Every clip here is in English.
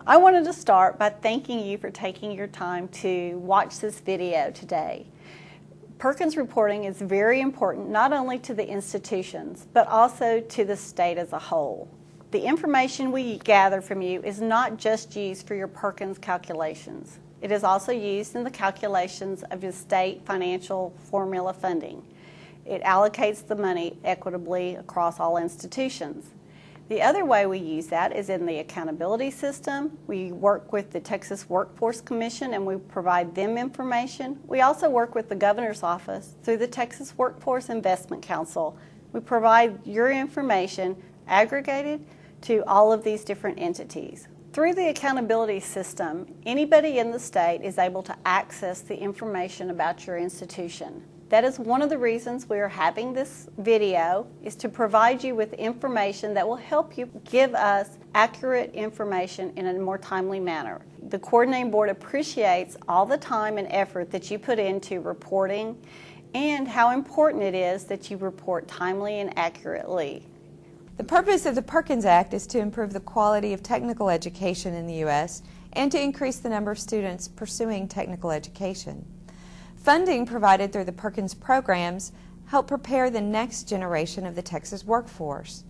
I wanted to start by thanking you for taking your time to watch this video today. Perkins reporting is very important not only to the institutions, but also to the state as a whole. The information we gather from you is not just used for your Perkins calculations. It is also used in the calculations of your state financial formula funding. It allocates the money equitably across all institutions. The other way we use that is in the accountability system. We work with the Texas Workforce Commission and we provide them information. We also work with the Governor's Office through the Texas Workforce Investment Council. We provide your information aggregated to all of these different entities. Through the accountability system, anybody in the state is able to access the information about your institution. That is one of the reasons we are having this video, is to provide you with information that will help you give us accurate information in a more timely manner. The Coordinating Board appreciates all the time and effort that you put into reporting and how important it is that you report timely and accurately. The purpose of the Perkins Act is to improve the quality of technical education in the U.S. and to increase the number of students pursuing technical education. Funding provided through the Perkins programs help prepare the next generation of the Texas workforce.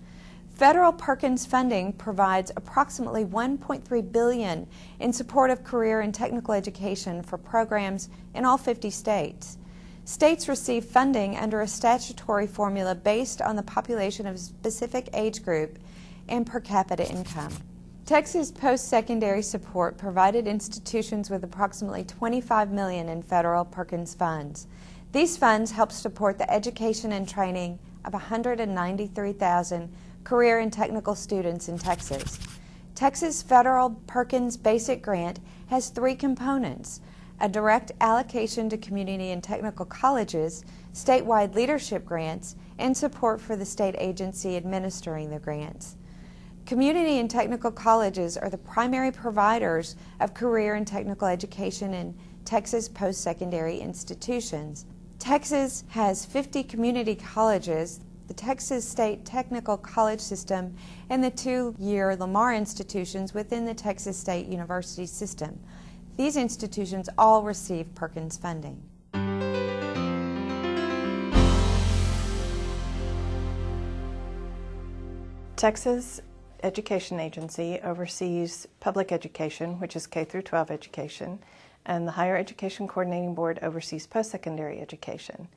Federal Perkins funding provides approximately $1.3 billion in support of career and technical education for programs in all 50 states. States receive funding under a statutory formula based on the population of a specific age group and per capita income. Texas post-secondary support provided institutions with approximately $25 million in federal Perkins funds. These funds help support the education and training of 193,000 career and technical students in Texas. Texas Federal Perkins Basic Grant has three components: a direct allocation to community and technical colleges, statewide leadership grants, and support for the state agency administering the grants. Community and technical colleges are the primary providers of career and technical education in Texas post-secondary institutions. Texas has 50 community colleges, the Texas State Technical College System, and the two-year Lamar institutions within the Texas State University system. These institutions all receive Perkins funding. Texas Education Agency oversees public education, which is K through 12 education, and the Higher Education Coordinating Board oversees post-secondary education.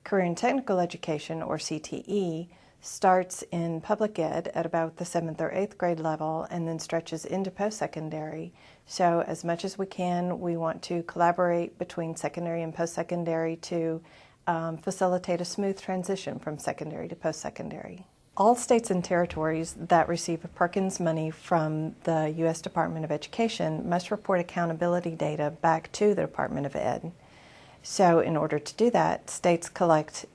Career and Technical Education, or CTE, starts in public ed at about the 7th or 8th grade level and then stretches into post-secondary. So as much as we can, we want to collaborate between secondary and post-secondary to facilitate a smooth transition from secondary to post-secondary. All states and territories that receive Perkins money from the U.S. Department of Education must report accountability data back to the Department of Ed. So in order to do that, states collect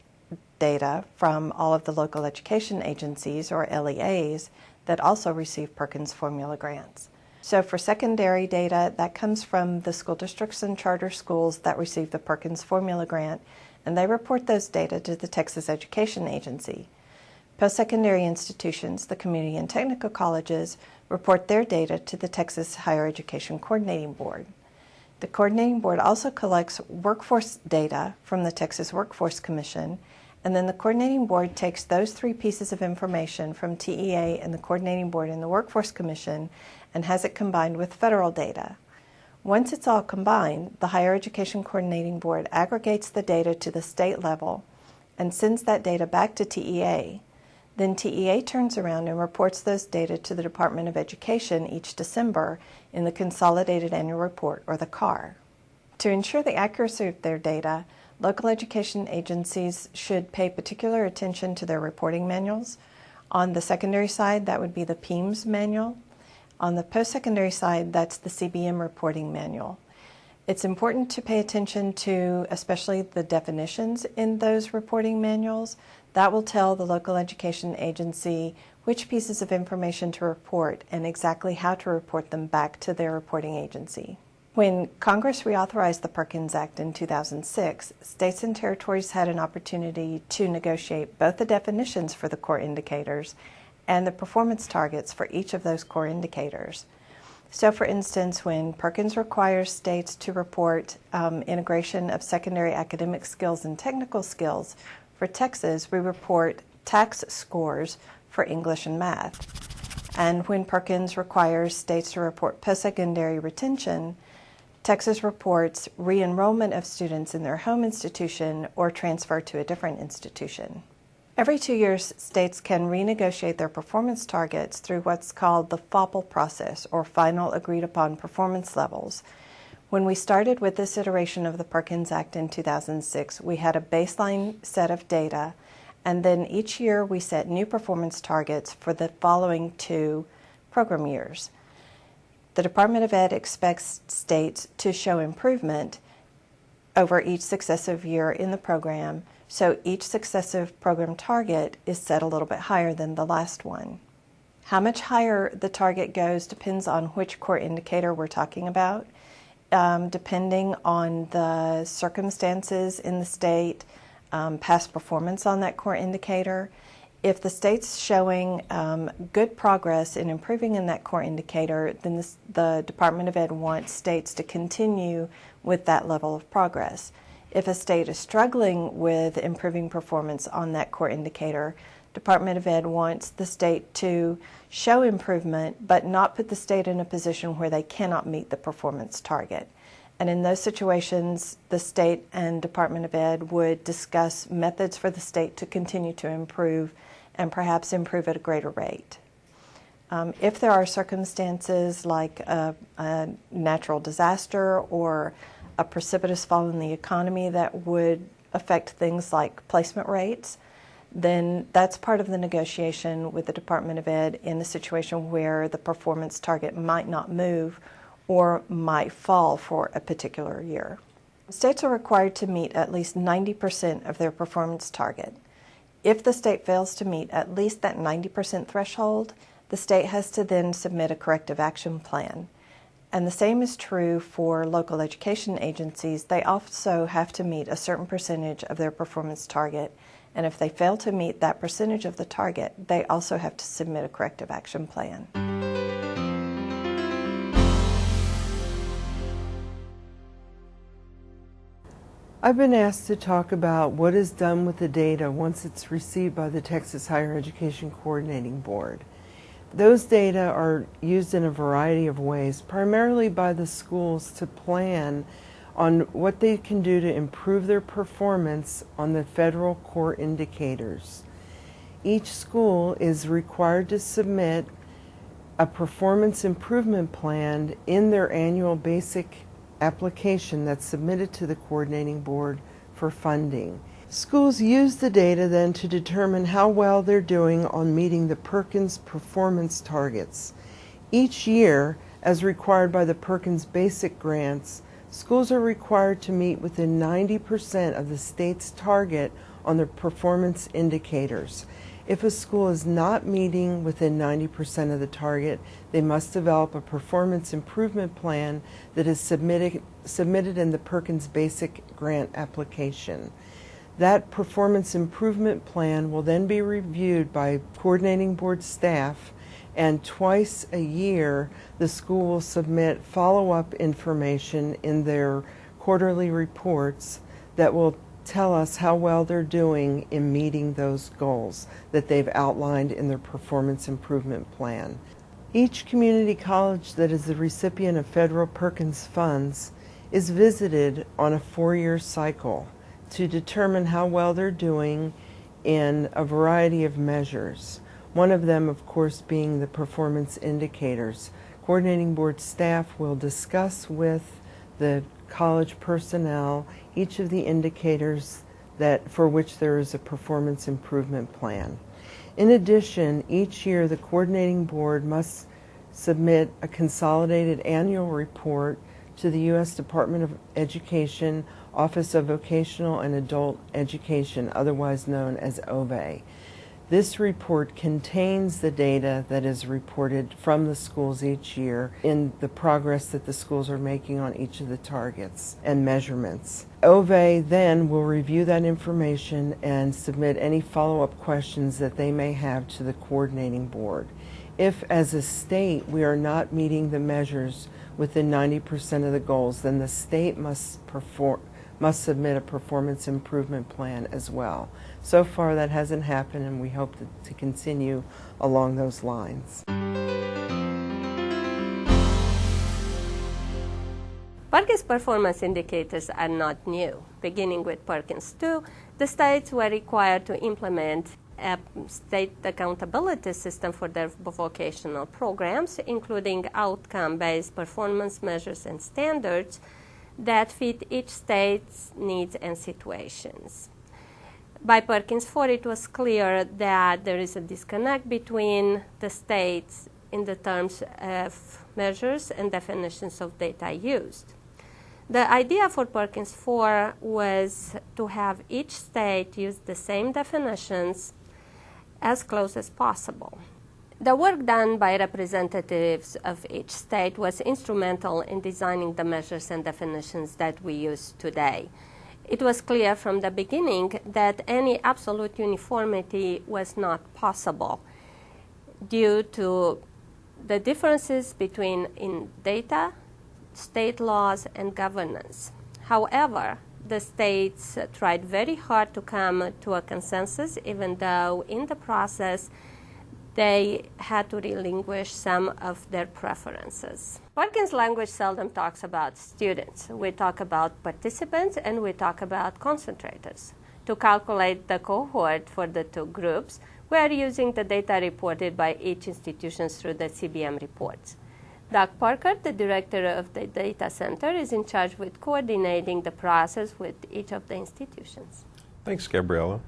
data from all of the local education agencies, or LEAs, that also receive Perkins formula grants. So for secondary data, that comes from the school districts and charter schools that receive the Perkins formula grant, and they report those data to the Texas Education Agency. Post-secondary institutions, the community and technical colleges, report their data to the Texas Higher Education Coordinating Board. The Coordinating Board also collects workforce data from the Texas Workforce Commission, and then the Coordinating Board takes those three pieces of information from TEA and the Coordinating Board and the Workforce Commission and has it combined with federal data. Once it's all combined, the Higher Education Coordinating Board aggregates the data to the state level and sends that data back to TEA. Then TEA turns around and reports those data to the Department of Education each December in the Consolidated Annual Report, or the CAR. To ensure the accuracy of their data, local education agencies should pay particular attention to their reporting manuals. On the secondary side, that would be the PEAMS manual. On the post-secondary side, that's the CBM reporting manual. It's important to pay attention to especially the definitions in those reporting manuals. That will tell the local education agency which pieces of information to report and exactly how to report them back to their reporting agency. When Congress reauthorized the Perkins Act in 2006, states and territories had an opportunity to negotiate both the definitions for the core indicators and the performance targets for each of those core indicators. So for instance, when Perkins requires states to report integration of secondary academic skills and technical skills, for Texas we report TAKS scores for English and math. And when Perkins requires states to report postsecondary retention, Texas reports re-enrollment of students in their home institution or transfer to a different institution. Every 2 years, states can renegotiate their performance targets through what's called the FOPL process, or Final Agreed Upon Performance Levels. When we started with this iteration of the Perkins Act in 2006, we had a baseline set of data, and then each year we set new performance targets for the following 2 program years. The Department of Ed expects states to show improvement over each successive year in the program, so each successive program target is set a little bit higher than the last one. How much higher the target goes depends on which core indicator we're talking about. Depending on the circumstances in the state, past performance on that core indicator. If the state's showing good progress in improving in that core indicator, then the Department of Ed wants states to continue with that level of progress. If a state is struggling with improving performance on that core indicator, Department of Ed wants the state to show improvement but not put the state in a position where they cannot meet the performance target. And in those situations, the state and Department of Ed would discuss methods for the state to continue to improve and perhaps improve at a greater rate. If there are circumstances like a natural disaster or a precipitous fall in the economy that would affect things like placement rates, then that's part of the negotiation with the Department of Ed in a situation where the performance target might not move or might fall for a particular year. States are required to meet at least 90% of their performance target. If the state fails to meet at least that 90% threshold, the state has to then submit a corrective action plan. And the same is true for local education agencies. They also have to meet a certain percentage of their performance target, and if they fail to meet that percentage of the target, they also have to submit a corrective action plan. I've been asked to talk about what is done with the data once it's received by the Texas Higher Education Coordinating Board. Those data are used in a variety of ways, primarily by the schools to plan on what they can do to improve their performance on the federal core indicators. Each school is required to submit a performance improvement plan in their annual basic application that's submitted to the coordinating board for funding. Schools use the data then to determine how well they're doing on meeting the Perkins performance targets. Each year, as required by the Perkins Basic Grants, schools are required to meet within 90% of the state's target on their performance indicators. If a school is not meeting within 90% of the target, they must develop a performance improvement plan that is submitted in the Perkins Basic Grant application. That performance improvement plan will then be reviewed by coordinating board staff, and twice a year the school will submit follow-up information in their quarterly reports that will tell us how well they're doing in meeting those goals that they've outlined in their performance improvement plan. Each community college that is the recipient of federal Perkins funds is visited on a 4-year cycle to determine how well they're doing in a variety of measures. One of them, of course, being the performance indicators. Coordinating board staff will discuss with the college personnel each of the indicators for which there is a performance improvement plan. In addition, each year the coordinating board must submit a consolidated annual report to the U.S. Department of Education, Office of Vocational and Adult Education, otherwise known as OVE. This report contains the data that is reported from the schools each year in the progress that the schools are making on each of the targets and measurements. OVE then will review that information and submit any follow-up questions that they may have to the coordinating board. If, as a state, we are not meeting the measures within 90% of the goals, then the state must submit a performance improvement plan as well. So far that hasn't happened, and we hope to continue along those lines. Perkins performance indicators are not new. Beginning with Perkins 2, the states were required to implement a state accountability system for their vocational programs, including outcome-based performance measures and standards that fit each state's needs and situations. By Perkins 4, it was clear that there is a disconnect between the states in the terms of measures and definitions of data used. The idea for Perkins 4 was to have each state use the same definitions as close as possible. The work done by representatives of each state was instrumental in designing the measures and definitions that we use today. It was clear from the beginning that any absolute uniformity was not possible due to the differences between data, state laws, and governance. However, the states tried very hard to come to a consensus, even though in the process they had to relinquish some of their preferences. Perkins language seldom talks about students. We talk about participants and we talk about concentrators. To calculate the cohort for the two groups, we are using the data reported by each institution through the CBM reports. Doug Parker, the director of the data center, is in charge with coordinating the process with each of the institutions. Thanks, Gabriella.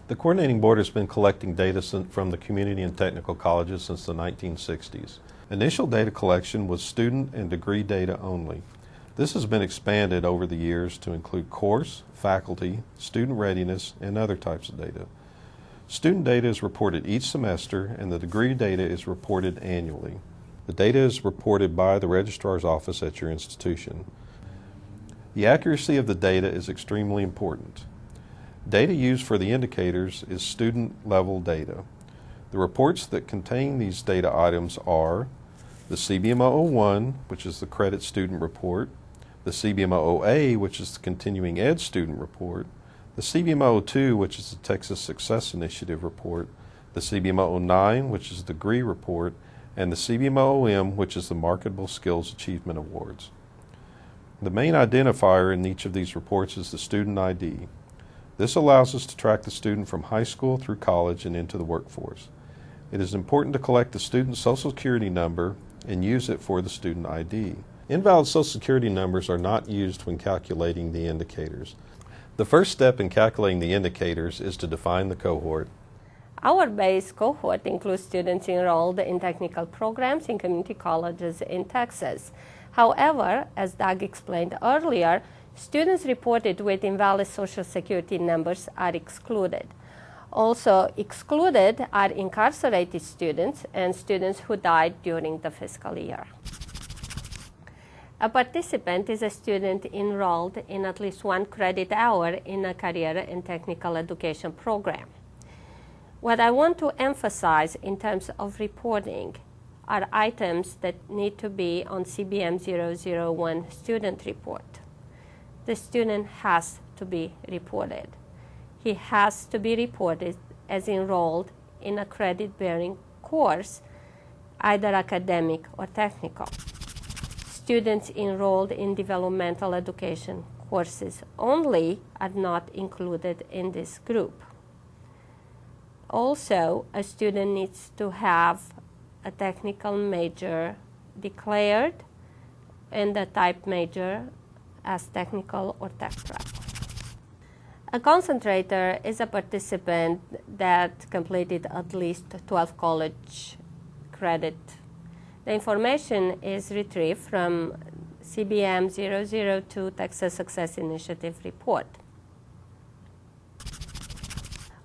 The coordinating board has been collecting data from the community and technical colleges since the 1960s. Initial data collection was student and degree data only. This has been expanded over the years to include course, faculty, student readiness, and other types of data. Student data is reported each semester, and the degree data is reported annually. The data is reported by the registrar's office at your institution. The accuracy of the data is extremely important. Data used for the indicators is student-level data. The reports that contain these data items are the CBM-001, which is the credit student report, the CBM-008, which is the continuing ed student report, the CBM-002, which is the Texas Success Initiative report, the CBM-009, which is the degree report, and the CBM-OM, which is the Marketable Skills Achievement Awards. The main identifier in each of these reports is the student ID. This allows us to track the student from high school through college and into the workforce. It is important to collect the student's Social Security number and use it for the student ID. Invalid Social Security numbers are not used when calculating the indicators. The first step in calculating the indicators is to define the cohort. Our base cohort includes students enrolled in technical programs in community colleges in Texas. However, as Doug explained earlier, students reported with invalid Social Security numbers are excluded. Also excluded are incarcerated students and students who died during the fiscal year. A participant is a student enrolled in at least one credit hour in a career and technical education program. What I want to emphasize in terms of reporting are items that need to be on CBM 001 student report. The student has to be reported. He has to be reported as enrolled in a credit-bearing course, either academic or technical. Students enrolled in developmental education courses only are not included in this group. Also, a student needs to have a technical major declared and a type major as technical or tech prep. A concentrator is a participant that completed at least 12 college credit. The information is retrieved from CBM 002 Texas Success Initiative report.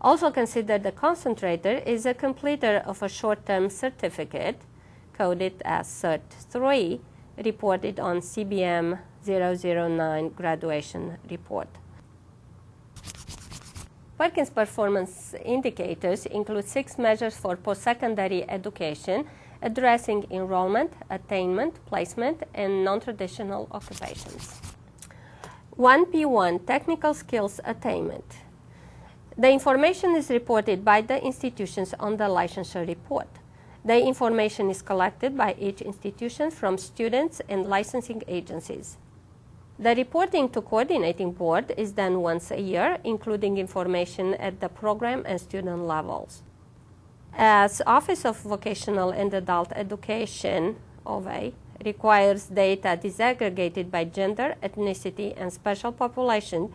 Also considered the concentrator is a completer of a short-term certificate, coded as Cert 3, reported on CBM 009 graduation report. Perkins performance indicators include 6 measures for postsecondary education addressing enrollment, attainment, placement, and non-traditional occupations. 1P1 Technical Skills Attainment. The information is reported by the institutions on the licensure report. The information is collected by each institution from students and licensing agencies. The reporting to Coordinating Board is done once a year, including information at the program and student levels. As Office of Vocational and Adult Education, OVA, requires data disaggregated by gender, ethnicity, and special population,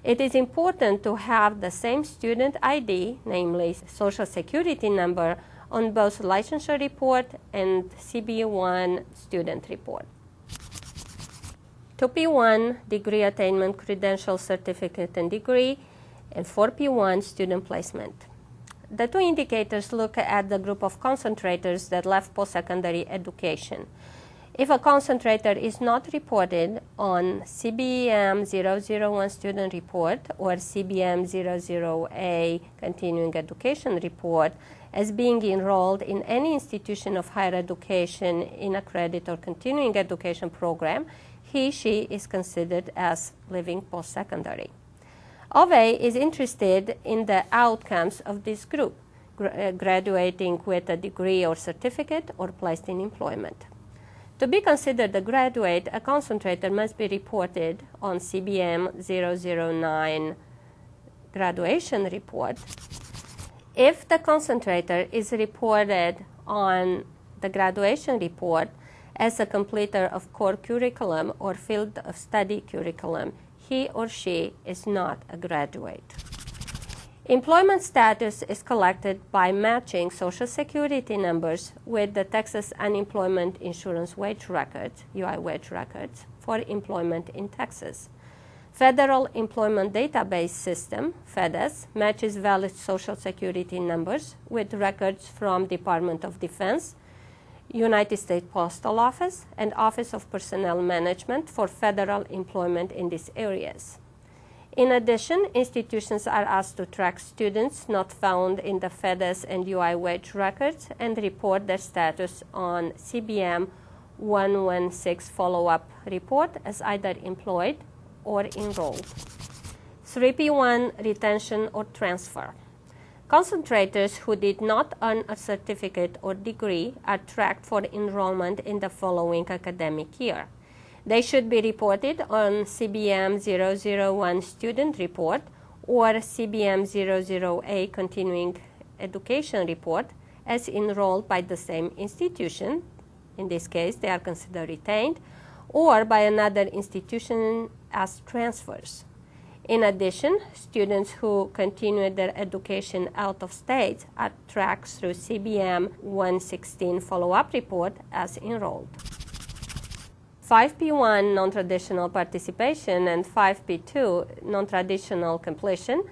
it is important to have the same student ID, namely Social Security number, on both licensure report and CB1 student report. 2P1 Degree Attainment Credential Certificate and Degree, and 4P1 Student Placement. The two indicators look at the group of concentrators that left post-secondary education. If a concentrator is not reported on CBM 001 student report or CBM 00A continuing education report as being enrolled in any institution of higher education in a credit or continuing education program, he/she is considered as living post-secondary. OVA is interested in the outcomes of this group, graduating with a degree or certificate or placed in employment. To be considered a graduate, a concentrator must be reported on CBM 009 graduation report. If the concentrator is reported on the graduation report as a completer of core curriculum or field of study curriculum, he or she is not a graduate. Employment status is collected by matching Social Security numbers with the Texas Unemployment Insurance Wage Records, UI wage records, for employment in Texas. Federal Employment Database System, FEDAS, matches valid Social Security numbers with records from Department of Defense, United States Postal Office, and Office of Personnel Management for federal employment in these areas. In addition, institutions are asked to track students not found in the FEDAS and UI wage records and report their status on CBM 116 follow-up report as either employed or enrolled. 3P1 Retention or Transfer. Concentrators who did not earn a certificate or degree are tracked for enrollment in the following academic year. They should be reported on CBM 001 student report or CBM 00A continuing education report as enrolled by the same institution. In this case, they are considered retained, or by another institution as transfers. In addition, students who continue their education out of state are tracked through CBM 116 follow-up report as enrolled. 5P1 non-traditional participation and 5P2 non-traditional completion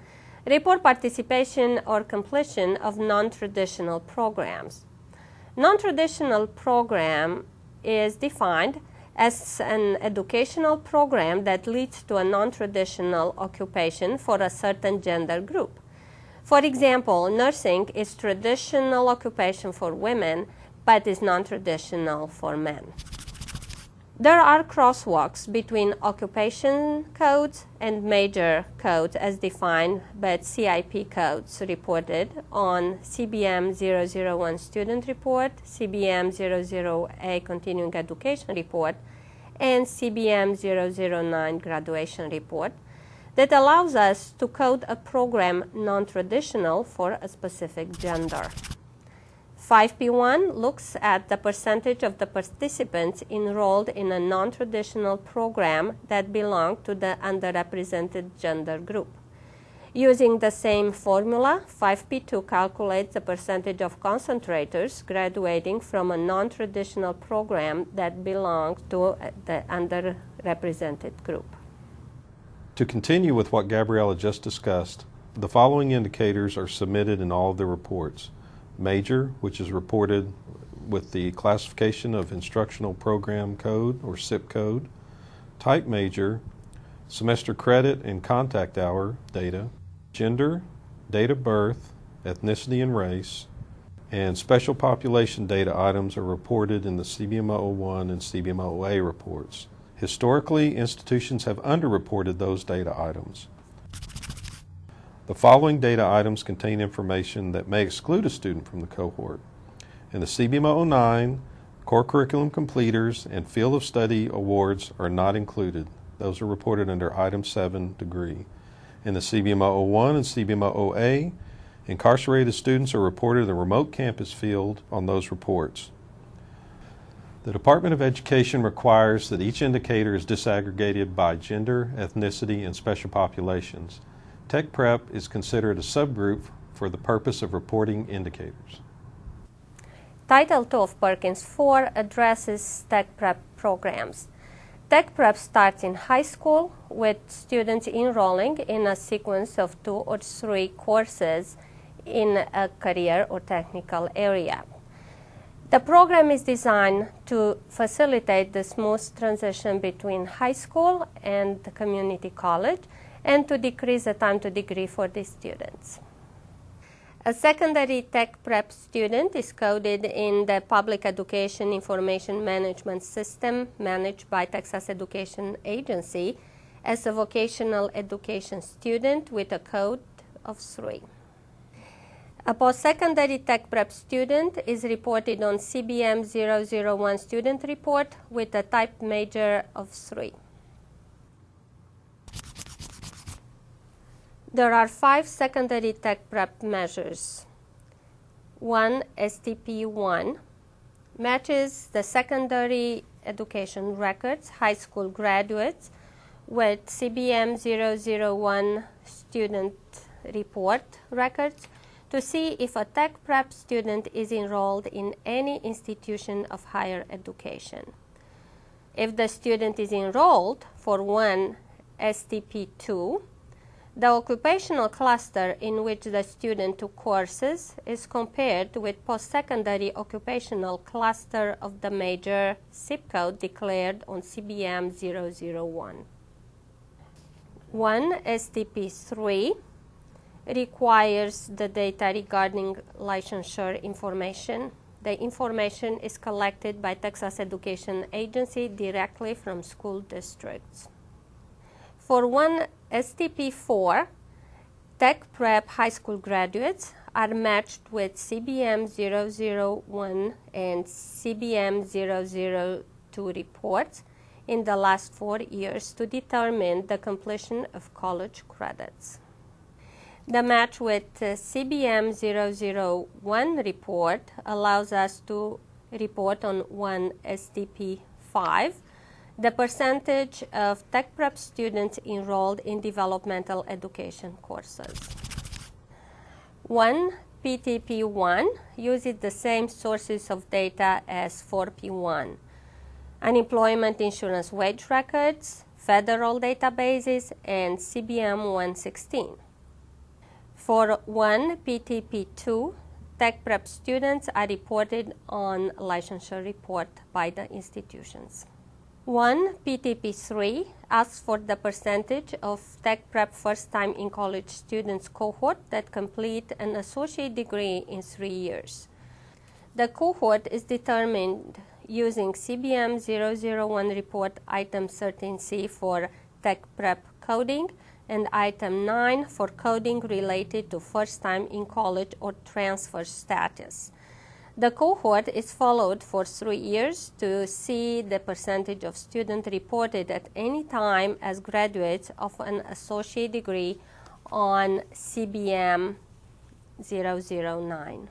report participation or completion of non-traditional programs. Non-traditional program is defined as an educational program that leads to a non-traditional occupation for a certain gender group. For example, nursing is traditional occupation for women, but is non-traditional for men. There are crosswalks between occupation codes and major codes as defined by CIP codes reported on CBM 001 student report, CBM 00A continuing education report, and CBM 009 graduation report that allows us to code a program non-traditional for a specific gender. 5P1 looks at the percentage of the participants enrolled in a non-traditional program that belong to the underrepresented gender group. Using the same formula, 5P2 calculates the percentage of concentrators graduating from a non-traditional program that belongs to the underrepresented group. To continue with what Gabriella just discussed, the following indicators are submitted in all of the reports. Major, which is reported with the classification of instructional program code or SIP code. Type major, semester credit and contact hour data. Gender, date of birth, ethnicity and race, and special population data items are reported in the CBM-01 and CBM-OA reports. Historically, institutions have underreported those data items. The following data items contain information that may exclude a student from the cohort. In the CBM-09, core curriculum completers and field of study awards are not included. Those are reported under item 7, degree. In the CBM-01 and CBM-OA, incarcerated students are reported in the remote campus field on those reports. The Department of Education requires that each indicator is disaggregated by gender, ethnicity, and special populations. Tech Prep is considered a subgroup for the purpose of reporting indicators. Title 2 of Perkins 4 addresses Tech Prep programs. Tech Prep starts in high school with students enrolling in a sequence of 2 or 3 courses in a career or technical area. The program is designed to facilitate the smooth transition between high school and the community college and to decrease the time to degree for these students. A secondary Tech Prep student is coded in the Public Education Information Management System managed by Texas Education Agency as a vocational education student with a code of 3. A post-secondary Tech Prep student is reported on CBM 001 student report with a type major of 3. There are 5 secondary Tech Prep measures. 1, STP1, matches the secondary education records, high school graduates, with CBM 001 student report records to see if a Tech Prep student is enrolled in any institution of higher education. If the student is enrolled for 1 STP2, the occupational cluster in which the student took courses is compared with post-secondary occupational cluster of the major zip code declared on CBM 001. 1 STP3 requires the data regarding licensure information. The information is collected by Texas Education Agency directly from school districts. For 1 STP4, Tech Prep high school graduates are matched with CBM 001 and CBM 002 reports in the last 4 years to determine the completion of college credits. The match with CBM 001 report allows us to report on 1 STP5 the percentage of Tech Prep students enrolled in developmental education courses. 1 PTP1 uses the same sources of data as 4P1: unemployment insurance wage records, federal databases, and CBM 116. For 1 PTP2, Tech Prep students are reported on licensure report by the institutions. 1 PTP3 asks for the percentage of Tech Prep first-time in college students cohort that complete an associate degree in 3 years. The cohort is determined using CBM 001 report item 13C for Tech Prep coding and item 9 for coding related to first-time in college or transfer status. The cohort is followed for 3 years to see the percentage of students reported at any time as graduates of an associate degree on CBM 009.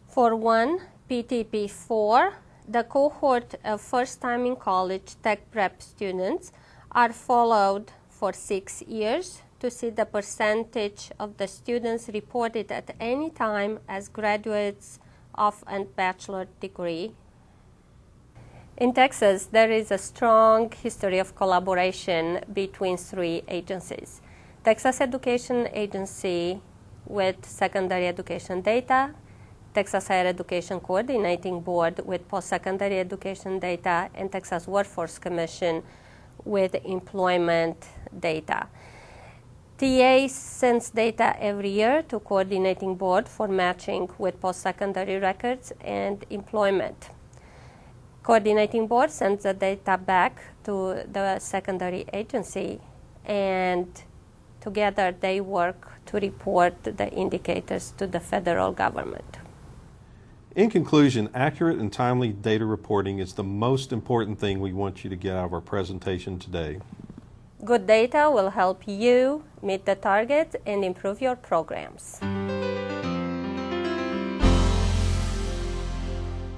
For 1 PTP4, the cohort of first-time in college Tech Prep students are followed for 6 years to see the percentage of the students reported at any time as graduates of a bachelor degree. In Texas, there is a strong history of collaboration between 3 agencies: Texas Education Agency with secondary education data, Texas Higher Education Coordinating Board with post-secondary education data, and Texas Workforce Commission with employment data. TA sends data every year to coordinating board for matching with post-secondary records and employment. Coordinating board sends the data back to the secondary agency, and together they work to report the indicators to the federal government. In conclusion, accurate and timely data reporting is the most important thing we want you to get out of our presentation today. Good data will help you meet the targets and improve your programs.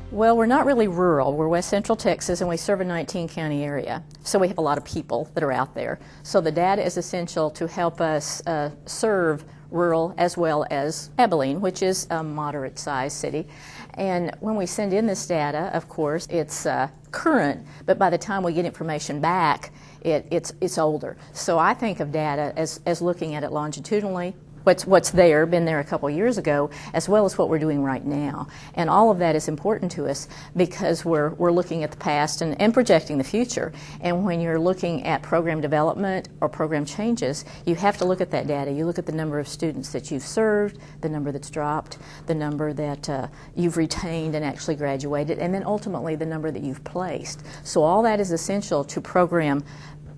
Well, we're not really rural. We're West Central Texas, and we serve a 19-county area. So we have a lot of people that are out there. So the data is essential to help us serve rural as well as Abilene, which is a moderate-sized city. And when we send in this data, of course, it's current, but by the time we get information back, it's older. So I think of data as looking at it longitudinally, what's there, been there a couple years ago, as well as what we're doing right now. And all of that is important to us because we're looking at the past and projecting the future. And when you're looking at program development or program changes, you have to look at that data. You look at the number of students that you've served, the number that's dropped, the number that you've retained and actually graduated, and then ultimately the number that you've placed. So all that is essential to program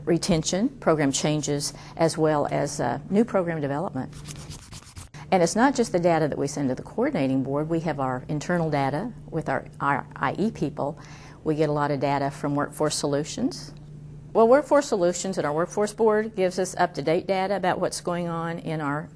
retention, program changes, as well as new program development. And it's not just the data that we send to the coordinating board. We have our internal data with our IE people. We get a lot of data from Workforce Solutions. Well, Workforce Solutions and our Workforce Board gives us up-to-date data about what's going on in our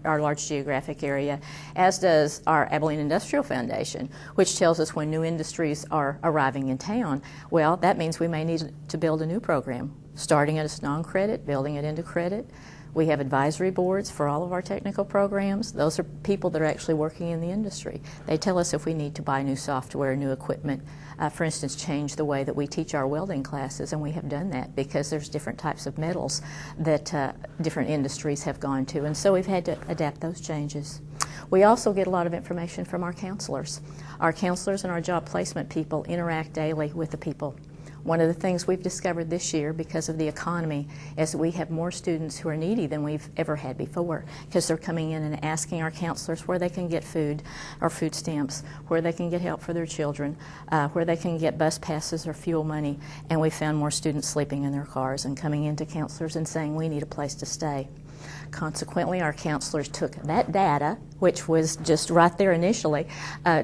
large geographic area, as does our Abilene Industrial Foundation, which tells us when new industries are arriving in town. Well, that means we may need to build a new program, starting as non-credit, building it into credit. We have advisory boards for all of our technical programs. Those are people that are actually working in the industry. They tell us if we need to buy new software, new equipment, for instance, change the way that we teach our welding classes, and we have done that because there's different types of metals that different industries have gone to, and so we've had to adapt those changes. We also get a lot of information from our counselors. Our counselors and our job placement people interact daily with the people. One of the things we've discovered this year because of the economy is that we have more students who are needy than we've ever had before, because they're coming in and asking our counselors where they can get food or food stamps, where they can get help for their children, where they can get bus passes or fuel money, and we found more students sleeping in their cars and coming into counselors and saying we need a place to stay. Consequently, our counselors took that data, which was just right there initially,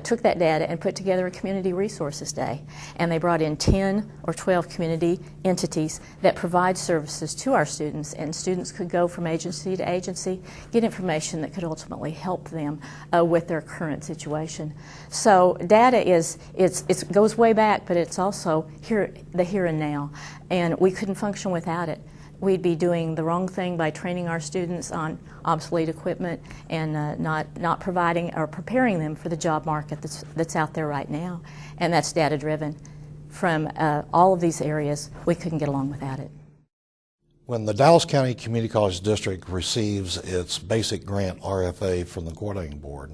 took that data and put together a Community Resources Day. And they brought in 10 or 12 community entities that provide services to our students, and students could go from agency to agency, get information that could ultimately help them with their current situation. So data it goes way back, but it's also the here and now, and we couldn't function without it. We'd be doing the wrong thing by training our students on obsolete equipment and not providing or preparing them for the job market that's out there right now. And that's data driven. From all of these areas, we couldn't get along without it. When the Dallas County Community College District receives its basic grant RFA from the coordinating board,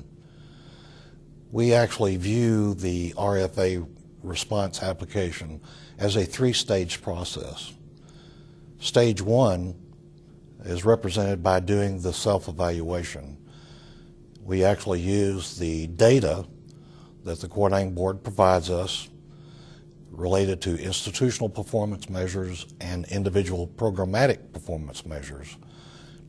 we actually view the RFA response application as a three-stage process. Stage one is represented by doing the self-evaluation. We actually use the data that the coordinating board provides us related to institutional performance measures and individual programmatic performance measures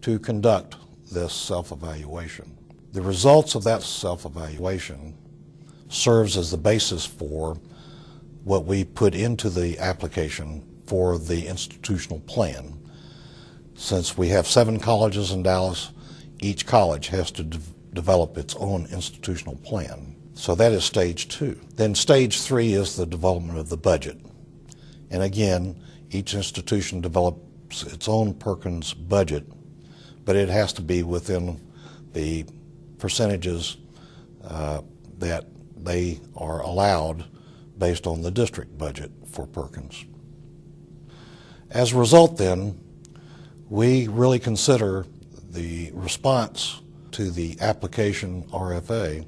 to conduct this self-evaluation. The results of that self-evaluation serves as the basis for what we put into the application for the institutional plan. Since we have 7 colleges in Dallas, each college has to develop its own institutional plan. So that is stage 2. Then stage 3 is the development of the budget. And again, each institution develops its own Perkins budget, but it has to be within the percentages that they are allowed based on the district budget for Perkins. As a result, then, we really consider the response to the application RFA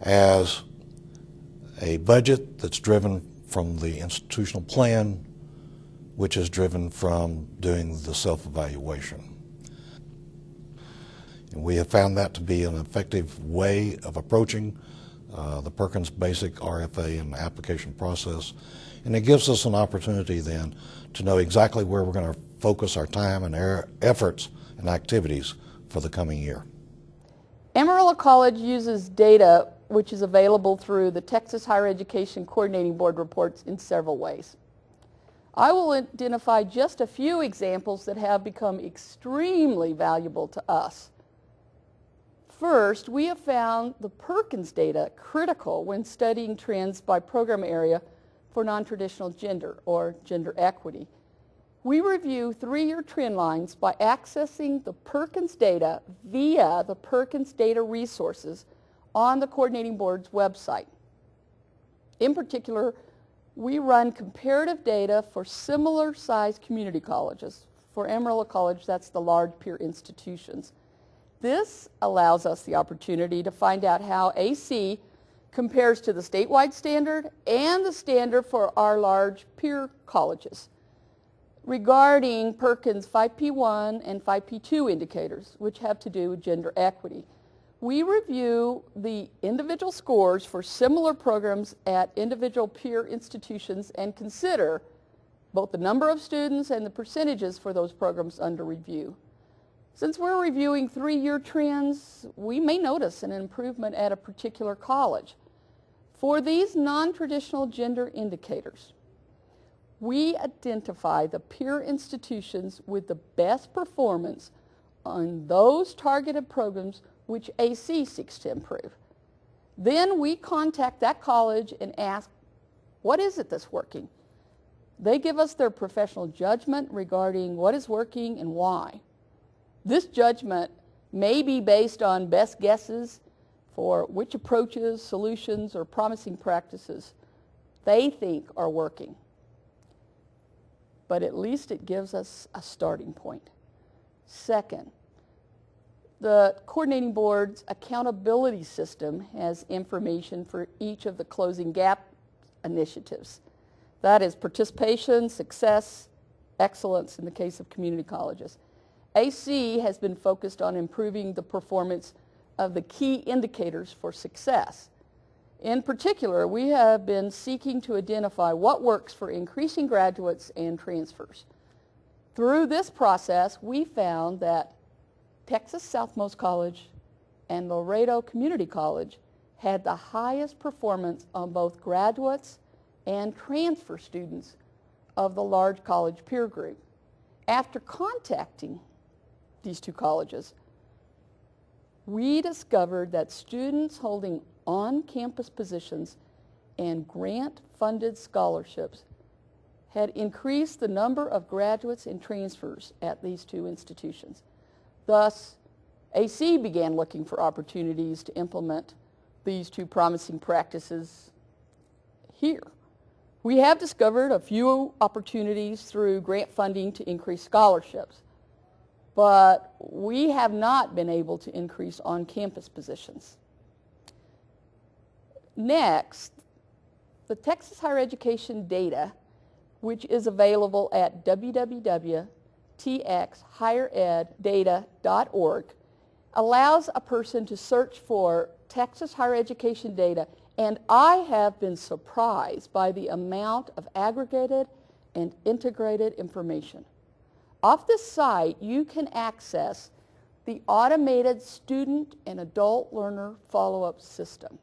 as a budget that's driven from the institutional plan, which is driven from doing the self-evaluation. And we have found that to be an effective way of approaching the Perkins Basic RFA and application process. And it gives us an opportunity then to know exactly where we're going to focus our time and efforts and activities for the coming year. Amarillo College uses data which is available through the Texas Higher Education Coordinating Board reports in several ways. I will identify just a few examples that have become extremely valuable to us. First, we have found the Perkins data critical when studying trends by program area for non-traditional gender or gender equity. We review 3-year trend lines by accessing the Perkins data via the Perkins data resources on the Coordinating Board's website. In particular, we run comparative data for similar sized community colleges. For Amarillo College, that's the large peer institutions. This allows us the opportunity to find out how AC compares to the statewide standard and the standard for our large peer colleges regarding Perkins 5P1 and 5P2 indicators, which have to do with gender equity. We review the individual scores for similar programs at individual peer institutions and consider both the number of students and the percentages for those programs under review. Since we're reviewing 3-year trends, we may notice an improvement at a particular college. For these non-traditional gender indicators, we identify the peer institutions with the best performance on those targeted programs which AC seeks to improve. Then we contact that college and ask, what is it that's working? They give us their professional judgment regarding what is working and why. This judgment may be based on best guesses for which approaches, solutions, or promising practices they think are working. But at least it gives us a starting point. Second, the Coordinating Board's Accountability System has information for each of the Closing Gap initiatives. That is participation, success, excellence in the case of community colleges. AC has been focused on improving the performance of the key indicators for success. In particular, we have been seeking to identify what works for increasing graduates and transfers. Through this process, we found that Texas Southmost College and Laredo Community College had the highest performance on both graduates and transfer students of the large college peer group. After contacting these two colleges, we discovered that students holding on-campus positions and grant-funded scholarships had increased the number of graduates and transfers at these two institutions. Thus, AC began looking for opportunities to implement these two promising practices here. We have discovered a few opportunities through grant funding to increase scholarships, but we have not been able to increase on-campus positions. Next, the Texas Higher Education Data, which is available at www.txhighereddata.org, allows a person to search for Texas Higher Education data, and I have been surprised by the amount of aggregated and integrated information. Off this site, you can access the automated student and adult learner follow-up system.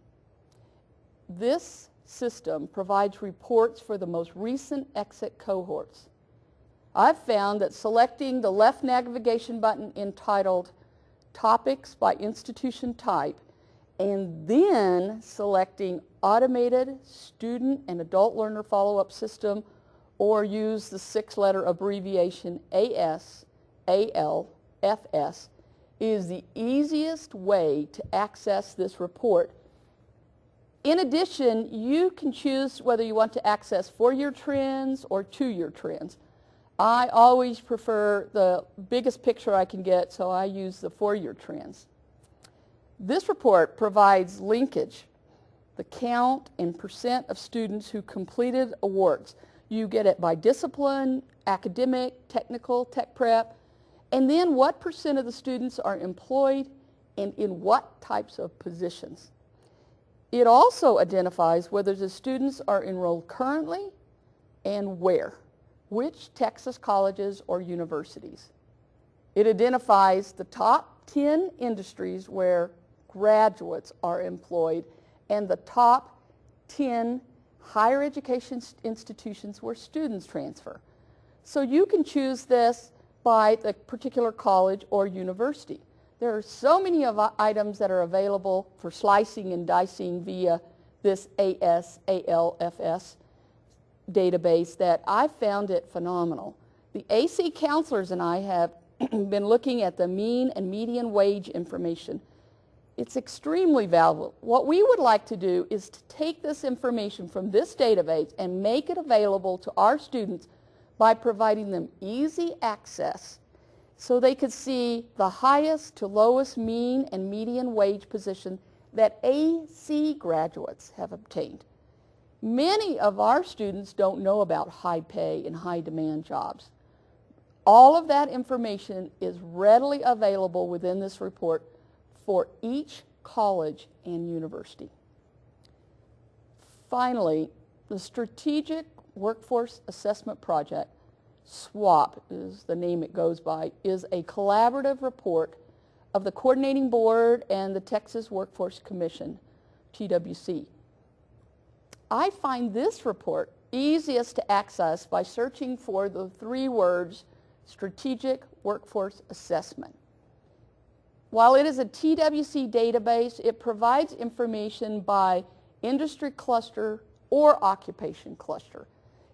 This system provides reports for the most recent exit cohorts. I've found that selecting the left navigation button entitled Topics by Institution Type and then selecting Automated Student and Adult Learner Follow-Up System, or use the 6-letter abbreviation ASALFS, is the easiest way to access this report. In addition, you can choose whether you want to access 4-year trends or 2-year trends. I always prefer the biggest picture I can get, so I use the 4-year trends. This report provides linkage, the count and percent of students who completed awards. You get it by discipline, academic, technical, tech prep, and then what percent of the students are employed and in what types of positions. It also identifies whether the students are enrolled currently and where, which Texas colleges or universities. It identifies the top 10 industries where graduates are employed and the top 10 higher education institutions where students transfer. So you can choose this by the particular college or university. There are so many items that are available for slicing and dicing via this ASALFS database that I found it phenomenal. The AC counselors and I have been looking at the mean and median wage information. It's extremely valuable. What we would like to do is to take this information from this database and make it available to our students by providing them easy access so they could see the highest to lowest mean and median wage position that AC graduates have obtained. Many of our students don't know about high pay and high demand jobs. All of that information is readily available within this report for each college and university. Finally, the Strategic Workforce Assessment Project, SWAP is the name it goes by, is a collaborative report of the Coordinating Board and the Texas Workforce Commission, TWC. I find this report easiest to access by searching for the 3 words Strategic Workforce Assessment. While it is a TWC database, it provides information by industry cluster or occupation cluster.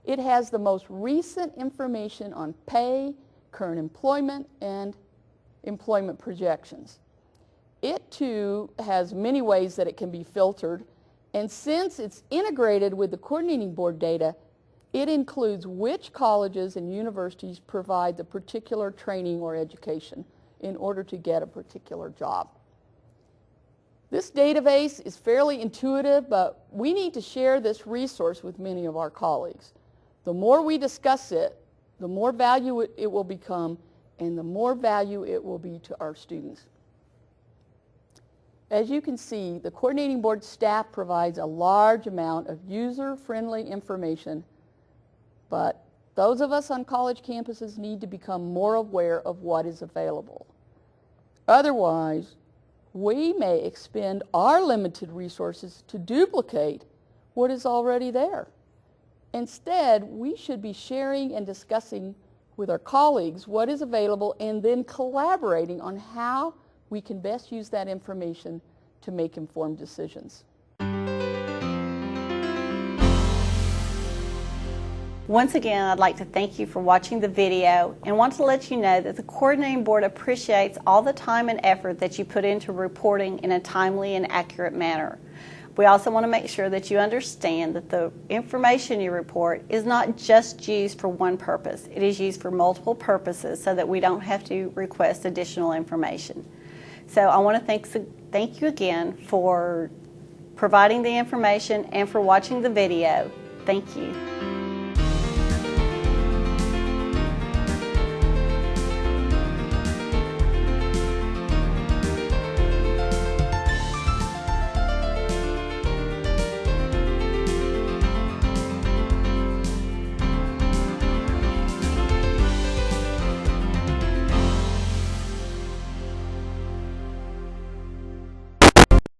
It has the most recent information on pay, current employment, and employment projections. It too has many ways that it can be filtered, and since it's integrated with the Coordinating Board data, it includes which colleges and universities provide the particular training or education in order to get a particular job. This database is fairly intuitive, but we need to share this resource with many of our colleagues. The more we discuss it, the more value it will become, and the more value it will be to our students. As you can see, the Coordinating Board staff provides a large amount of user-friendly information, but those of us on college campuses need to become more aware of what is available. Otherwise, we may expend our limited resources to duplicate what is already there. Instead, we should be sharing and discussing with our colleagues what is available and then collaborating on how we can best use that information to make informed decisions. Once again, I'd like to thank you for watching the video and want to let you know that the Coordinating Board appreciates all the time and effort that you put into reporting in a timely and accurate manner. We also want to make sure that you understand that the information you report is not just used for one purpose. It is used for multiple purposes so that we don't have to request additional information. So I want to thank you again for providing the information and for watching the video. Thank you.